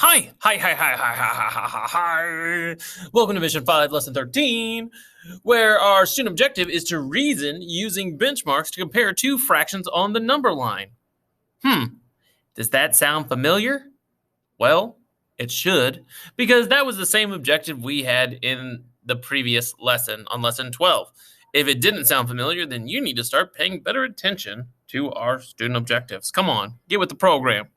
Hi. Welcome to Mission 5, Lesson 13, where our student objective is to reason using benchmarks to compare two fractions on the number line. Does that sound familiar? Well, it should, because that was the same objective we had in the previous lesson on Lesson 12. If it didn't sound familiar, then you need to start paying better attention to our student objectives. Come on, get with the program.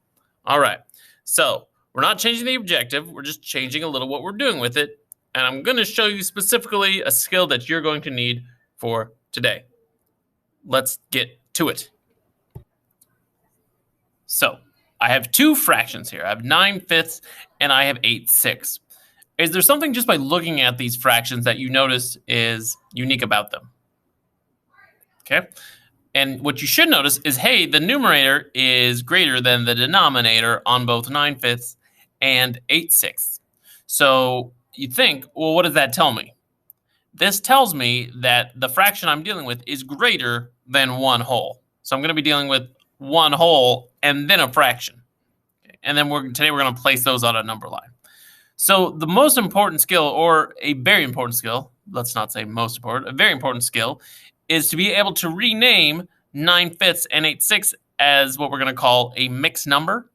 All right, so we're not changing the objective, we're just changing a little what we're doing with it. And I'm going to show you specifically a skill that you're going to need for today. Let's get to it. So I have two fractions here. I have 9/5 and I have 8/6. Is there something just by looking at these fractions that you notice is unique about them? Okay. And what you should notice is, hey, the numerator is greater than the denominator on both 9/5 and 8/6. So you think, well, what does that tell me? This tells me that the fraction I'm dealing with is greater than 1 whole. So I'm going to be dealing with 1 whole and then a fraction. Okay. And then today we're going to place those on a number line. So the most important skill, or a very important skill, let's not say most important, a very important skill, is to be able to rename 9/5 and 8/6 as what we're going to call a mixed number.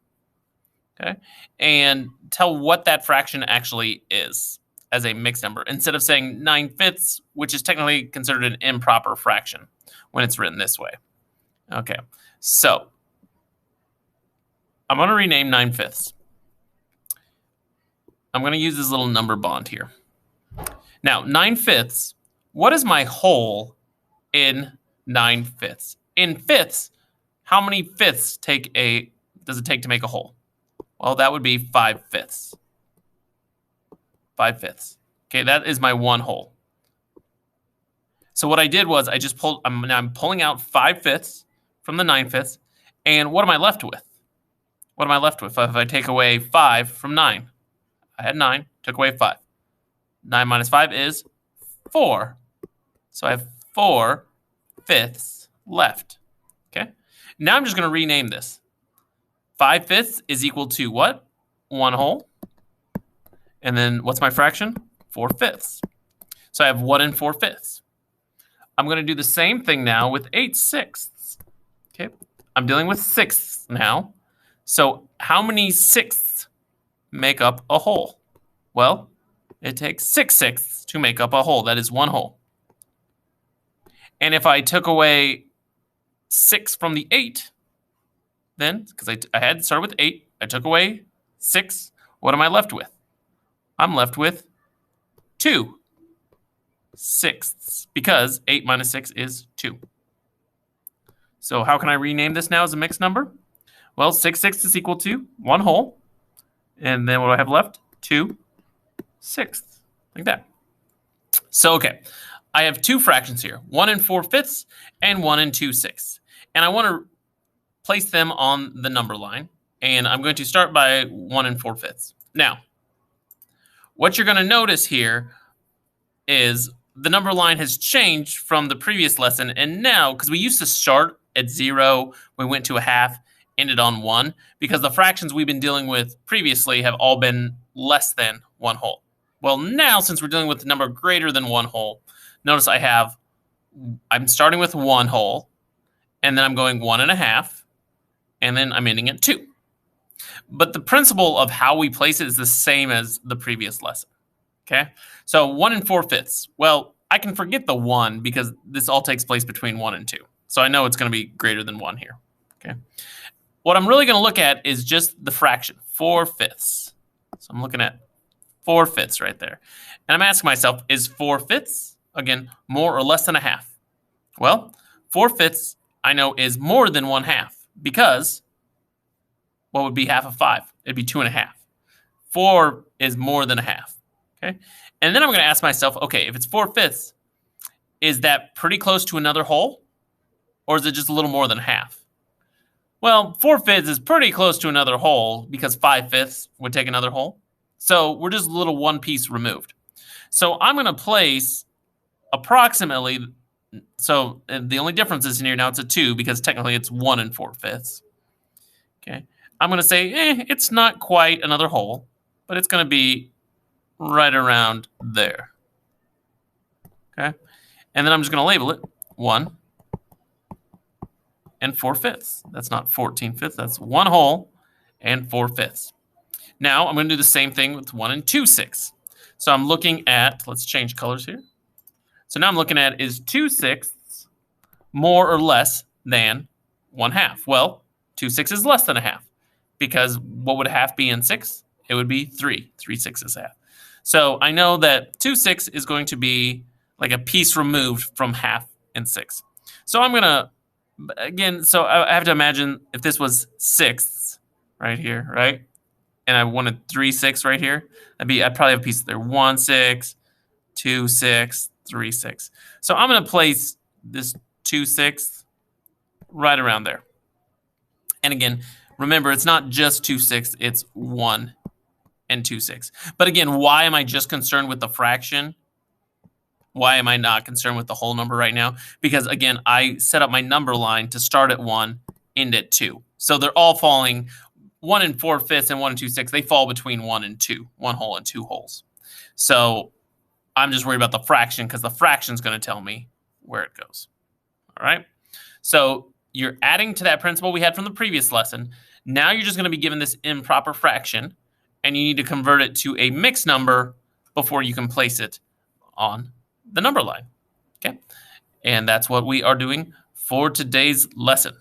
Okay, and tell what that fraction actually is as a mixed number, instead of saying 9/5, which is technically considered an improper fraction when it's written this way. Okay, so I'm going to rename 9/5. I'm going to use this little number bond here. Now, 9/5, what is my whole in 9/5? In fifths, how many fifths does it take to make a whole? Well, that would be 5/5. 5/5. Okay, that is my 1 whole. So what I did was I just I'm pulling out 5/5 from the 9/5, and what am I left with? What am I left with if I take away 5 from 9? I had 9, took away 5. 9 minus 5 is 4. So I have 4/5 left. Okay. Now I'm just going to rename this. 5/5 is equal to what? 1 whole. And then what's my fraction? 4/5. So I have 1 and 4/5. I'm going to do the same thing now with 8/6. Okay. I'm dealing with sixths now. So how many sixths make up a whole? Well, it takes 6/6 to make up a whole. That is 1 whole. And if I took away 6 from the 8, then, because I had started with 8, I took away 6. What am I left with? I'm left with 2/6, because 8 minus 6 is 2. So how can I rename this now as a mixed number? Well, 6/6 is equal to 1 whole. And then what do I have left? 2/6, like that. So, okay, I have two fractions here, 1 and 4/5 and 1 and 2/6. And I want to place them on the number line. And I'm going to start by 1 and 4/5. Now, what you're going to notice here is the number line has changed from the previous lesson. And now, because we used to start at 0, we went to a half, ended on 1, because the fractions we've been dealing with previously have all been less than 1 whole. Well, now, since we're dealing with the number greater than 1 whole, notice I'm starting with 1 whole, and then I'm going 1.5, and then I'm ending at 2. But the principle of how we place it is the same as the previous lesson. Okay, so 1 and 4/5. Well, I can forget the 1 because this all takes place between 1 and 2. So I know it's going to be greater than 1 here. Okay. What I'm really going to look at is just the fraction, 4/5. So I'm looking at 4/5 right there. And I'm asking myself, is 4/5, again, more or less than a half? Well, 4/5 I know is more than 1/2, because what would be half of 5? It'd be 2.5. 4 is more than a half. Okay. And then I'm going to ask myself, okay, if it's 4/5, is that pretty close to another whole? Or is it just a little more than half? Well, 4/5 is pretty close to another whole, because 5/5 would take another whole. So we're just a little one piece removed. So I'm going to place approximately, so the only difference is in here now it's a 2, because technically it's 1 and 4/5. Okay. I'm going to say, it's not quite another whole, but it's going to be right around there. Okay. And then I'm just going to label it 1 and 4/5. That's not 14/5. That's 1 whole and 4/5. Now I'm going to do the same thing with 1 and 2/6. So I'm looking at, let's change colors here. So now I'm looking at, is 2/6 more or less than 1/2? Well, 2/6 is less than a half, because what would a half be in 6? It would be 3. 3/6 is half. So I know that 2/6 is going to be like a piece removed from half and 6. So I'm going to, again, so I have to imagine if this was 6ths right here, right? And I wanted 3/6 right here, I'd probably have a piece there. 1/6, 2/6, 3/6. So I'm going to place this 2/6 right around there. And again, remember, it's not just 2/6, it's 1 and 2/6. But again, why am I just concerned with the fraction? Why am I not concerned with the whole number right now? Because again, I set up my number line to start at 1, end at 2. So they're all falling 1 and 4/5 and 1 and 2/6. They fall between 1 and 2, 1 whole and 2 wholes. So I'm just worried about the fraction, because the fraction is going to tell me where it goes. All right. So you're adding to that principle we had from the previous lesson. Now you're just going to be given this improper fraction, and you need to convert it to a mixed number before you can place it on the number line. Okay. And that's what we are doing for today's lesson.